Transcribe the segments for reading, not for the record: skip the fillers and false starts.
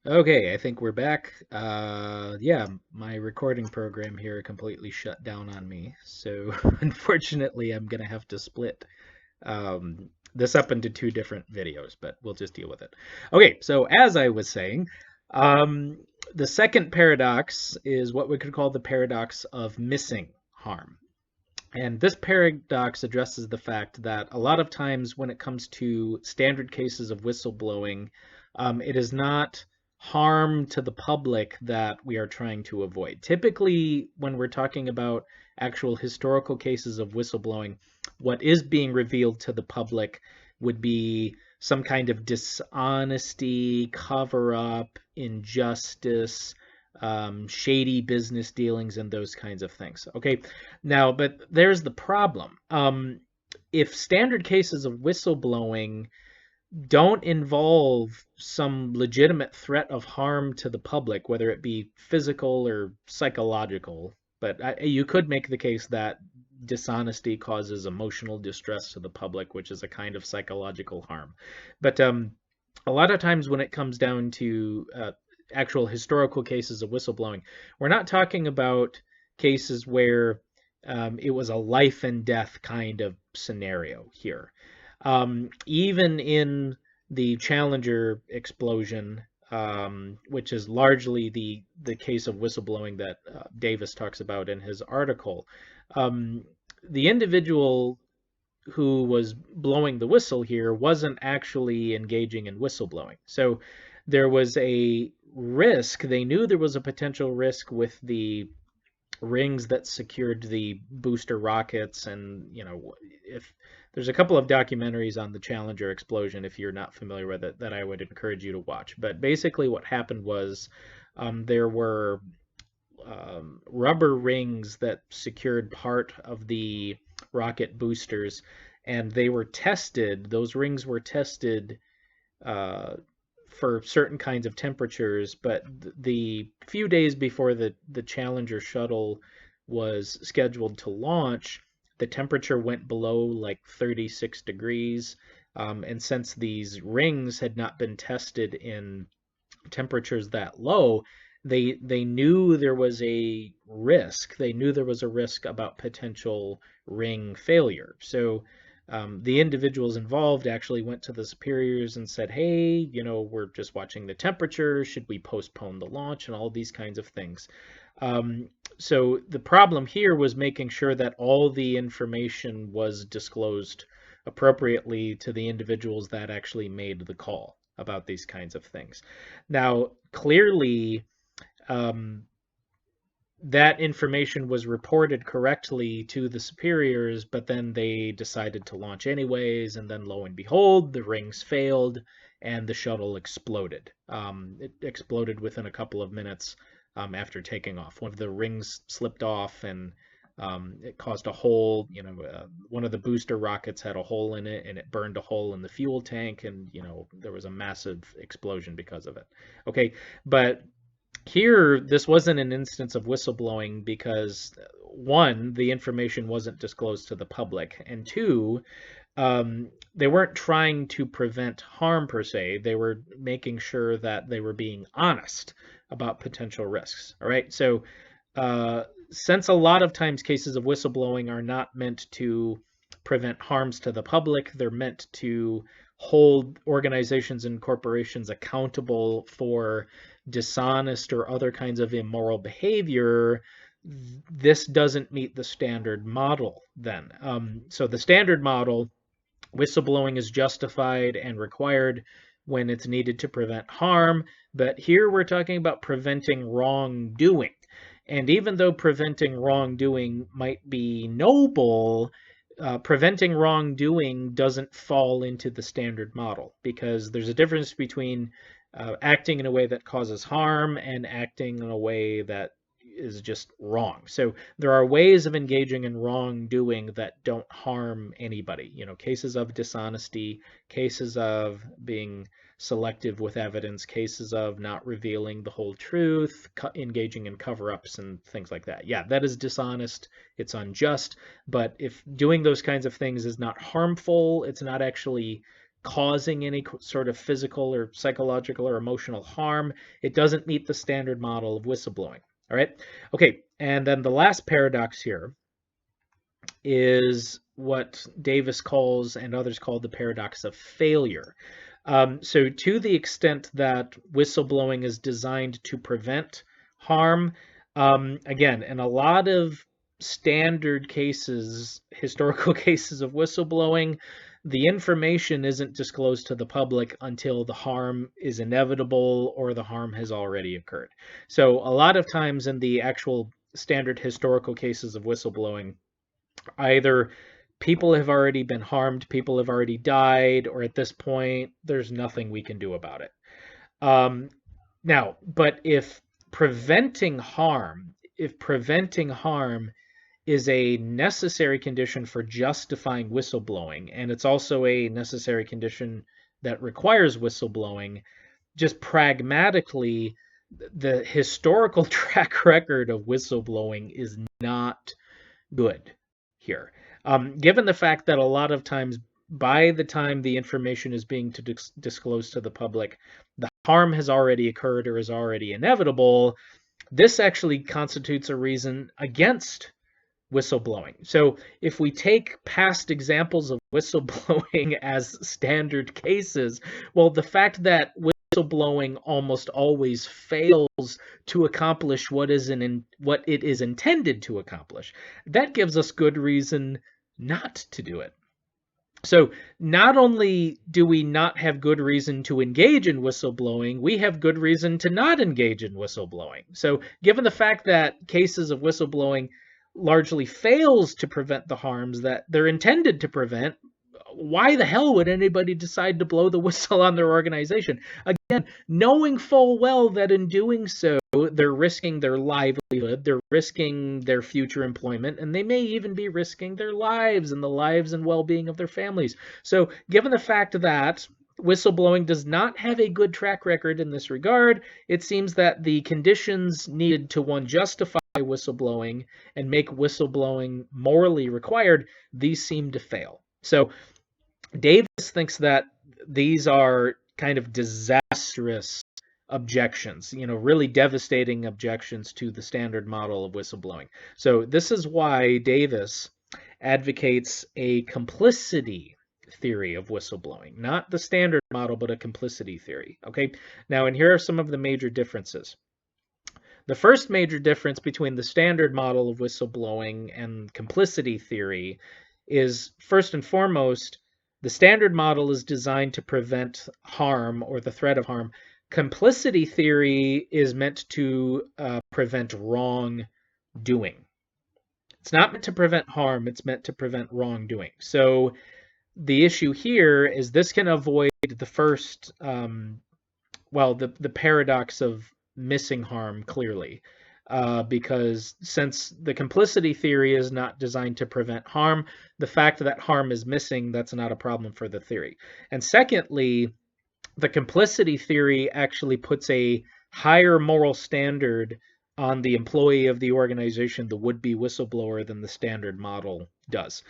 Okay, I think we're back. Yeah, my recording program here completely shut down on me. So unfortunately, I'm gonna have to split this up into two different videos, but we'll just deal with it. Okay, so as I was saying, um, the second paradox is what we could call the paradox of missing harm. And this paradox addresses the fact that a lot of times when it comes to standard cases of whistleblowing, it is not harm to the public that we are trying to avoid. Typically, when we're talking about actual historical cases of whistleblowing, what is being revealed to the public would be some kind of dishonesty, cover up, injustice, shady business dealings, and those kinds of things. Okay, now, but there's the problem. If standard cases of whistleblowing don't involve some legitimate threat of harm to the public, whether it be physical or psychological, but you could make the case that dishonesty causes emotional distress to the public, which is a kind of psychological harm. But a lot of times when it comes down to actual historical cases of whistleblowing, we're not talking about cases where it was a life and death kind of scenario here. Even in the Challenger explosion, which is largely the case of whistleblowing that Davis talks about in his article, um, the individual who was blowing the whistle here wasn't actually engaging in whistleblowing. So there was a risk. They knew there was a potential risk with the rings that secured the booster rockets. And if there's a couple of documentaries on the Challenger explosion, if you're not familiar with it, that I would encourage you to watch. But basically what happened was there were rubber rings that secured part of the rocket boosters, and they were tested. Those rings were tested uh, for certain kinds of temperatures, but the few days before the Challenger shuttle was scheduled to launch, the temperature went below like 36 degrees. And since these rings had not been tested in temperatures that low, they knew there was a risk. They knew there was a risk about potential ring failure. So the individuals involved actually went to the superiors and said, "Hey, we're just watching the temperature. Should we postpone the launch?" And all these kinds of things. Um, so the problem here was making sure that all the information was disclosed appropriately to the individuals that actually made the call about these kinds of things. Now, clearly, um, that information was reported correctly to the superiors, but then they decided to launch anyways, and then lo and behold, the rings failed and the shuttle exploded. It exploded within a couple of minutes after taking off. One of the rings slipped off and it caused a hole. One of the booster rockets had a hole in it, and it burned a hole in the fuel tank, and there was a massive explosion because of it. Okay, but here, this wasn't an instance of whistleblowing because one, the information wasn't disclosed to the public, and two, they weren't trying to prevent harm per se. They were making sure that they were being honest about potential risks. All right. So, since a lot of times cases of whistleblowing are not meant to prevent harms to the public, they're meant to hold organizations and corporations accountable for dishonest or other kinds of immoral behavior. This doesn't meet the standard model then. So the standard model, whistleblowing is justified and required when it's needed to prevent harm, but here we're talking about preventing wrongdoing. And even though preventing wrongdoing might be noble, preventing wrongdoing doesn't fall into the standard model because there's a difference between acting in a way that causes harm and acting in a way that is just wrong. So there are ways of engaging in wrongdoing that don't harm anybody. Cases of dishonesty, cases of being selective with evidence, cases of not revealing the whole truth, engaging in cover-ups and things like that. Yeah, that is dishonest. It's unjust. But if doing those kinds of things is not harmful, it's not actually causing any sort of physical or psychological or emotional harm. It doesn't meet the standard model of whistleblowing. All right. Okay. And then the last paradox here is what Davis calls and others call the paradox of failure. So, to the extent that whistleblowing is designed to prevent harm, again, in a lot of standard cases, historical cases of whistleblowing, the information isn't disclosed to the public until the harm is inevitable or the harm has already occurred. So, a lot of times in the actual standard historical cases of whistleblowing, either people have already been harmed, people have already died, or at this point, there's nothing we can do about it. Um, Now, but if preventing harm is a necessary condition for justifying whistleblowing, and it's also a necessary condition that requires whistleblowing, just pragmatically, the historical track record of whistleblowing is not good here. Given the fact that a lot of times, by the time the information is being disclosed to the public, the harm has already occurred or is already inevitable, this actually constitutes a reason against whistleblowing. So if we take past examples of whistleblowing as standard cases, well, the fact that whistleblowing almost always fails to accomplish what it is intended to accomplish, that gives us good reason not to do it. So not only do we not have good reason to engage in whistleblowing, we have good reason to not engage in whistleblowing. So given the fact that cases of whistleblowing largely fails to prevent the harms that they're intended to prevent, why the hell would anybody decide to blow the whistle on their organization? Again, knowing full well that in doing so, they're risking their livelihood, they're risking their future employment, and they may even be risking their lives and the lives and well-being of their families. So, given the fact that whistleblowing does not have a good track record in this regard, it seems that the conditions needed to, one, justify whistleblowing and make whistleblowing morally required, these seem to fail. So Davis thinks that these are kind of disastrous objections, really devastating objections to the standard model of whistleblowing. So this is why Davis advocates a complicity theory of whistleblowing, not the standard model, but a complicity theory. Okay. Now, and here are some of the major differences. The first major difference between the standard model of whistleblowing and complicity theory is, first and foremost, the standard model is designed to prevent harm or the threat of harm. Complicity theory is meant to prevent wrongdoing. It's not meant to prevent harm, it's meant to prevent wrongdoing. So the issue here is this can avoid the first, the paradox of missing harm clearly. Because since the complicity theory is not designed to prevent harm, the fact that harm is missing, that's not a problem for the theory. And secondly, the complicity theory actually puts a higher moral standard on the employee of the organization, the would-be whistleblower, than the standard model does.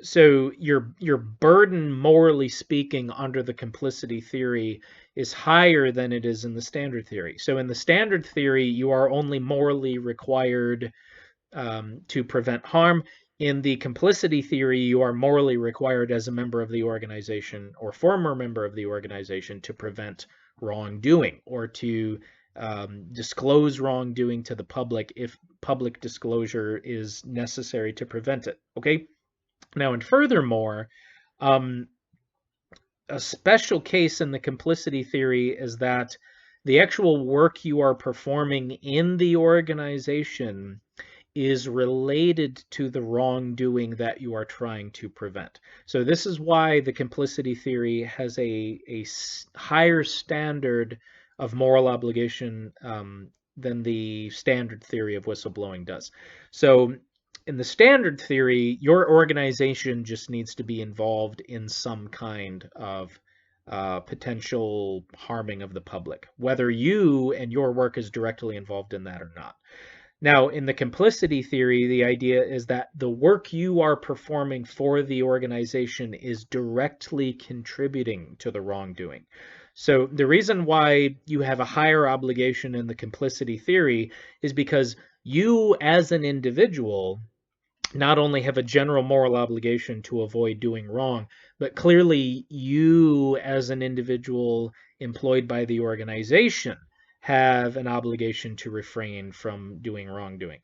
So your burden, morally speaking, under the complicity theory is higher than it is in the standard theory. So in the standard theory, you are only morally required to prevent harm. In the complicity theory, you are morally required as a member of the organization or former member of the organization to prevent wrongdoing or to disclose wrongdoing to the public if public disclosure is necessary to prevent it. Okay. Now, and furthermore, a special case in the complicity theory is that the actual work you are performing in the organization is related to the wrongdoing that you are trying to prevent. So this is why the complicity theory has a higher standard of moral obligation than the standard theory of whistleblowing does. So in the standard theory, your organization just needs to be involved in some kind of potential harming of the public, whether you and your work is directly involved in that or not. Now, in the complicity theory, the idea is that the work you are performing for the organization is directly contributing to the wrongdoing. So the reason why you have a higher obligation in the complicity theory is because you as an individual not only have a general moral obligation to avoid doing wrong, but clearly you as an individual employed by the organization have an obligation to refrain from doing wrongdoing,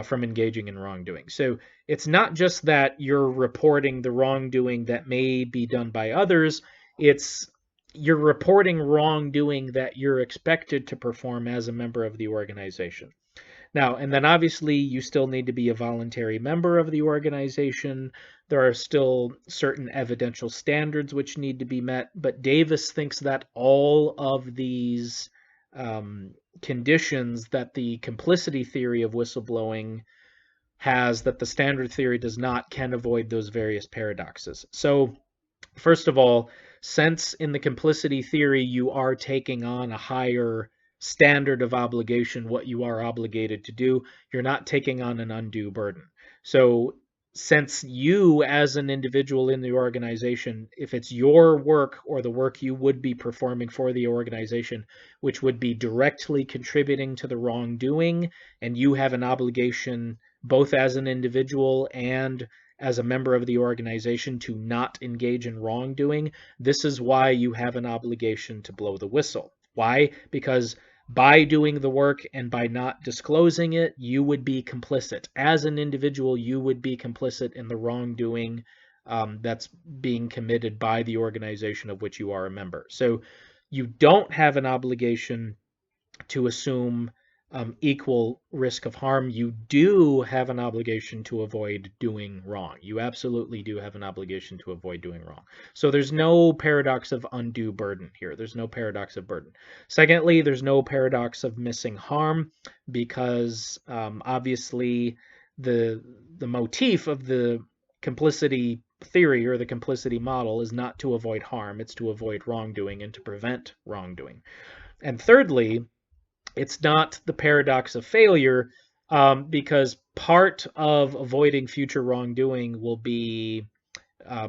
from engaging in wrongdoing. So it's not just that you're reporting the wrongdoing that may be done by others, it's you're reporting wrongdoing that you're expected to perform as a member of the organization. Now, and then obviously you still need to be a voluntary member of the organization. There are still certain evidential standards which need to be met, but Davis thinks that all of these conditions that the complicity theory of whistleblowing has that the standard theory does not can avoid those various paradoxes. So first of all, since in the complicity theory you are taking on a higher standard of obligation, what you are obligated to do, you're not taking on an undue burden. So since you as an individual in the organization, if it's your work or the work you would be performing for the organization, which would be directly contributing to the wrongdoing, and you have an obligation both as an individual and as a member of the organization to not engage in wrongdoing, this is why you have an obligation to blow the whistle. Why? Because by doing the work and by not disclosing it, you would be complicit. As an individual, you would be complicit in the wrongdoing that's being committed by the organization of which you are a member. So you don't have an obligation to assume equal risk of harm. You do have an obligation to avoid doing wrong. You absolutely do have an obligation to avoid doing wrong. So there's no paradox of undue burden here. There's no paradox of burden. Secondly, there's no paradox of missing harm because obviously the motif of the complicity theory or the complicity model is not to avoid harm. It's to avoid wrongdoing and to prevent wrongdoing. And thirdly, it's not the paradox of failure because part of avoiding future wrongdoing will be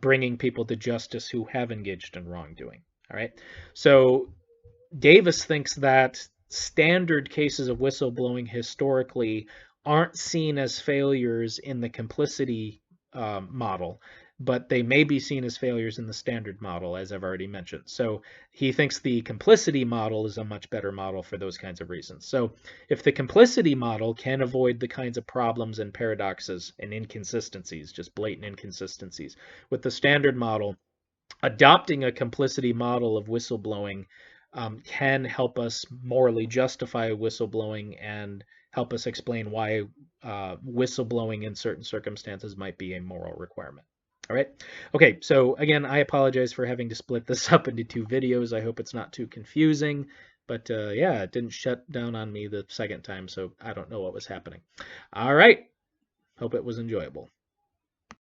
bringing people to justice who have engaged in wrongdoing. All right. So Davis thinks that standard cases of whistleblowing historically aren't seen as failures in the complicity model, but they may be seen as failures in the standard model, as I've already mentioned. So he thinks the complicity model is a much better model for those kinds of reasons. So if the complicity model can avoid the kinds of problems and paradoxes and inconsistencies, just blatant inconsistencies, with the standard model, adopting a complicity model of whistleblowing can help us morally justify whistleblowing and help us explain why whistleblowing in certain circumstances might be a moral requirement. All right. Okay, so again, I apologize for having to split this up into two videos. I hope it's not too confusing, but yeah, it didn't shut down on me the second time, so I don't know what was happening. All right. Hope it was enjoyable.